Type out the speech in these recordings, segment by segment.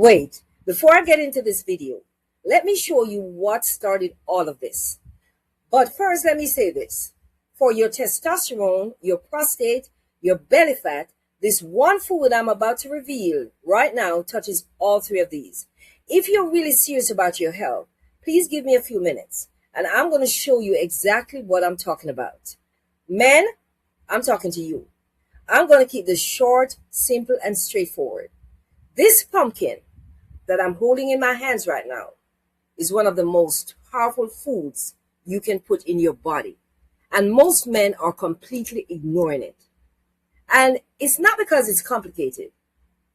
Wait, before I get into this video, let me show you what started all of this. But first, let me say this. For your testosterone, your prostate, your belly fat, this one food I'm about to reveal right now touches all three of these. If you're really serious about your health, please give me a few minutes and I'm going to show you exactly what I'm talking about. Men, I'm talking to you. I'm going to keep this short, simple, and straightforward. This pumpkin that I'm holding in my hands right now is one of the most powerful foods you can put in your body. And most men are completely ignoring it. And it's not because it's complicated,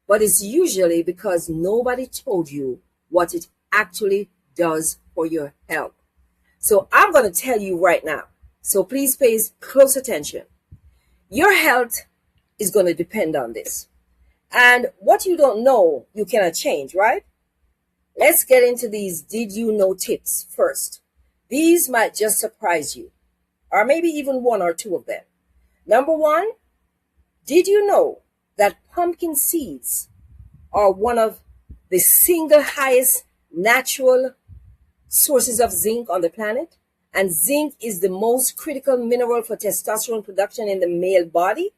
but it's usually because nobody told you what it actually does for your health. So I'm going to tell you right now. So please pay close attention. Your health is going to depend on this. And what you don't know, you cannot change, right? Let's get into these did you know tips first. These might just surprise you, or maybe even one or two of them. Number one, did you know that pumpkin seeds are one of the single highest natural sources of zinc on the planet? And zinc is the most critical mineral for testosterone production in the male body.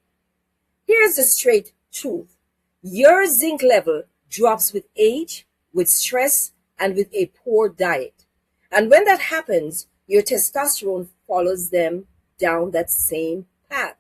Here's the straight truth. Your zinc level drops with age, with stress, and with a poor diet. And when that happens, your testosterone follows them down that same path.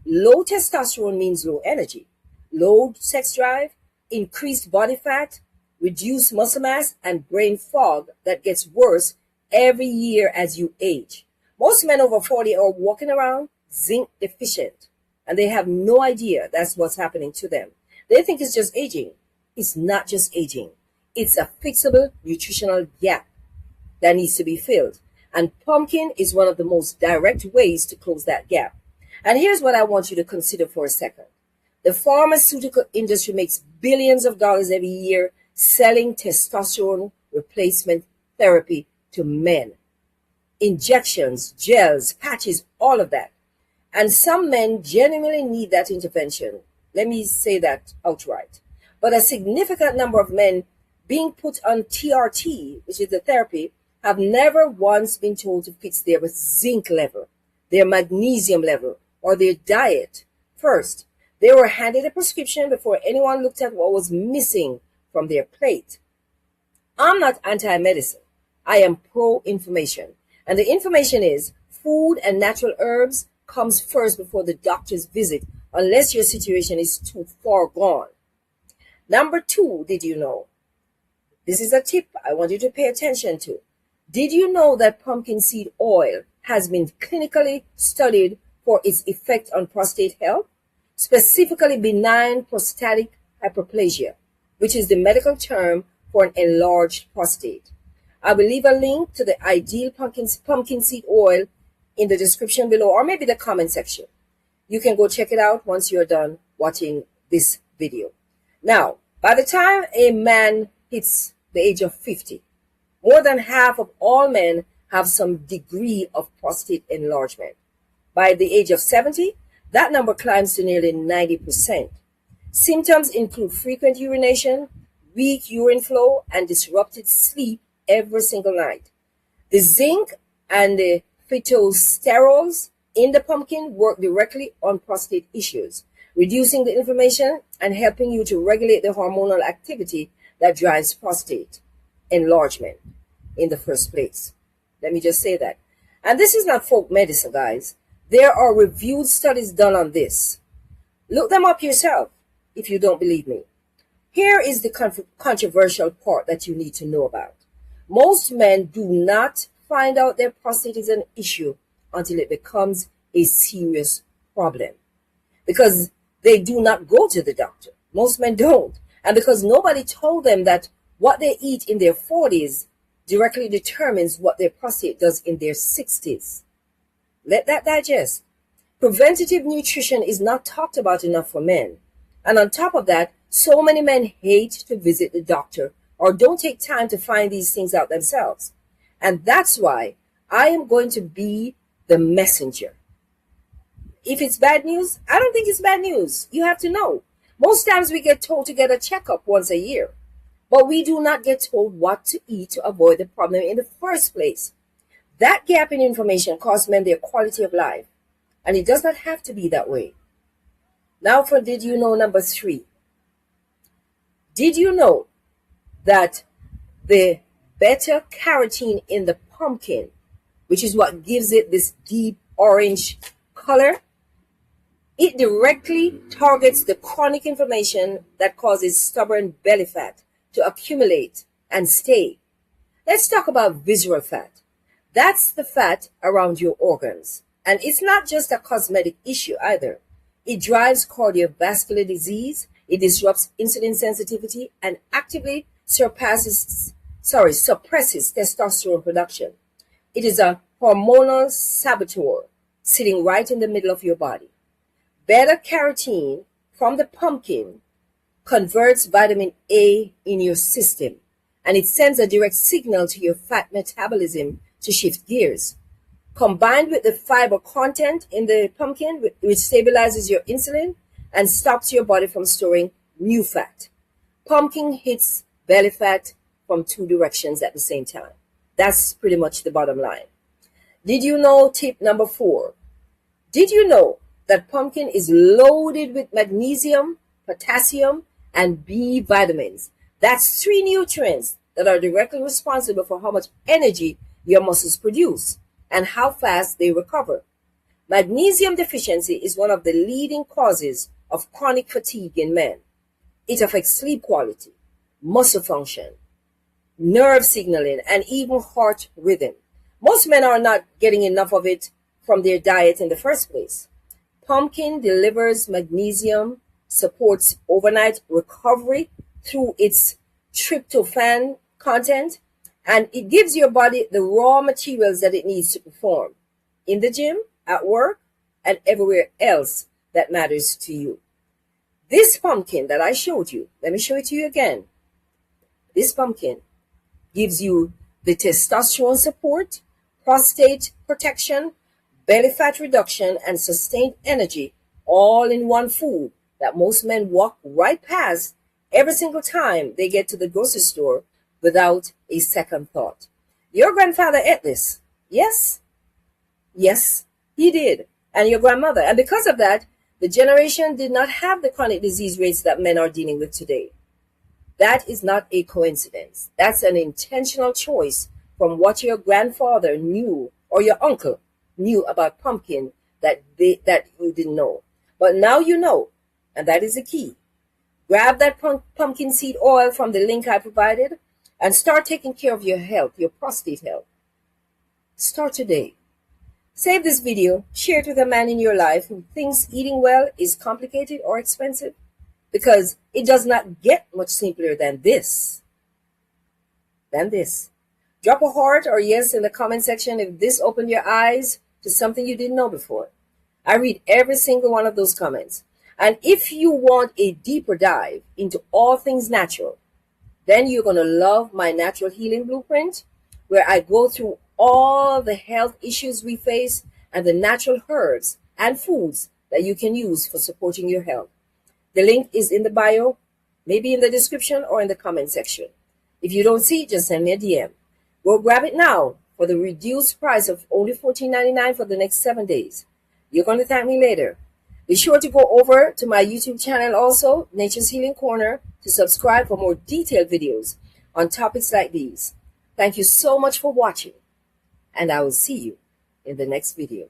Low testosterone means low energy, low sex drive, increased body fat, reduced muscle mass, and brain fog that gets worse every year as you age. Most men over 40 are walking around zinc deficient, and they have no idea that's what's happening to them. They think it's just aging. It's not just aging. It's a fixable nutritional gap that needs to be filled. And pumpkin is one of the most direct ways to close that gap. And here's what I want you to consider for a second. The pharmaceutical industry makes billions of dollars every year selling testosterone replacement therapy to men. Injections, gels, patches, all of that. And some men genuinely need that intervention. Let me say that outright. But a significant number of men being put on TRT, which is the therapy, have never once been told to fix their zinc level, their magnesium level, or their diet first. They were handed a prescription before anyone looked at what was missing from their plate. I'm not anti-medicine. I am pro-information. And the information is food and natural herbs comes first before the doctor's visit, unless your situation is too far gone. Number two, did you know? This is a tip I want you to pay attention to. Did you know that pumpkin seed oil has been clinically studied for its effect on prostate health? Specifically benign prostatic hyperplasia, which is the medical term for an enlarged prostate. I will leave a link to the ideal pumpkin seed oil in the description below, or maybe the comment section. You can go check it out once you're done watching this video. Now, by the time a man hits the age of 50, more than half of all men have some degree of prostate enlargement. By the age of 70, that number climbs to nearly 90%. Symptoms include frequent urination, weak urine flow, and disrupted sleep every single night. The zinc and the phytosterols in the pumpkin work directly on prostate issues, reducing the inflammation and helping you to regulate the hormonal activity that drives prostate enlargement in the first place. Let me just say that. And this is not folk medicine, guys. There are reviewed studies done on this. Look them up yourself if you don't believe me. Here is the controversial part that you need to know about. Most men do not find out their prostate is an issue until it becomes a serious problem, because they do not go to the doctor. Most men don't. And because nobody told them that what they eat in their 40s directly determines what their prostate does in their 60s. Let that digest. Preventative nutrition is not talked about enough for men. And on top of that, so many men hate to visit the doctor or don't take time to find these things out themselves. And that's why I am going to be the messenger. If it's bad news, I don't think it's bad news. You have to know. Most times we get told to get a checkup once a year. but we do not get told what to eat to avoid the problem in the first place. That gap in information costs men their quality of life, and it does not have to be that way. Now for did you know number 3. Did you know that the beta carotene in the pumpkin, which is what gives it this deep orange color, it directly targets the chronic inflammation that causes stubborn belly fat to accumulate and stay. Let's talk about visceral fat. That's the fat around your organs. And it's not just a cosmetic issue either. It drives cardiovascular disease, it disrupts insulin sensitivity, and actively suppresses testosterone production. It is a hormonal saboteur sitting right in the middle of your body. Beta carotene from the pumpkin converts vitamin A in your system, and it sends a direct signal to your fat metabolism to shift gears. Combined with the fiber content in the pumpkin, which stabilizes your insulin and stops your body from storing new fat. Pumpkin hits belly fat from 2 directions at the same time. That's pretty much the bottom line. Did you know tip number 4? Did you know that pumpkin is loaded with magnesium, potassium, and B vitamins? That's 3 nutrients that are directly responsible for how much energy your muscles produce and how fast they recover. Magnesium deficiency is one of the leading causes of chronic fatigue in men. It affects sleep quality, muscle function, nerve signaling, and even heart rhythm. Most men are not getting enough of it from their diet in the first place. Pumpkin delivers magnesium, supports overnight recovery through its tryptophan content, and it gives your body the raw materials that it needs to perform in the gym, at work, and everywhere else that matters to you. This pumpkin that I showed you, let me show it to you again. This pumpkin gives you the testosterone support, prostate protection, belly fat reduction, and sustained energy all in one food that most men walk right past every single time they get to the grocery store without a second thought. Your grandfather ate this. Yes? Yes, he did. And your grandmother. And because of that, the generation did not have the chronic disease rates that men are dealing with today. That is not a coincidence. That's an intentional choice from what your grandfather knew or your uncle knew about pumpkin that you didn't know. But now you know, and that is the key. Grab that pumpkin seed oil from the link I provided and start taking care of your health, your prostate health. Start today. Save this video, share it with a man in your life who thinks eating well is complicated or expensive, because it does not get much simpler than this. Drop a heart or yes in the comment section if this opened your eyes to something you didn't know before. I read every single one of those comments. And if you want a deeper dive into all things natural, then you're going to love my Natural Healing Blueprint, where I go through all the health issues we face and the natural herbs and foods that you can use for supporting your health. The link is in the bio, maybe in the description or in the comment section. If you don't see it, just send me a DM. Go grab it now for the reduced price of only $14.99 for the next 7 days. You're going to thank me later. Be sure to go over to my YouTube channel also, Nature's Healing Corner, to subscribe for more detailed videos on topics like these. Thank you so much for watching, and I will see you in the next video.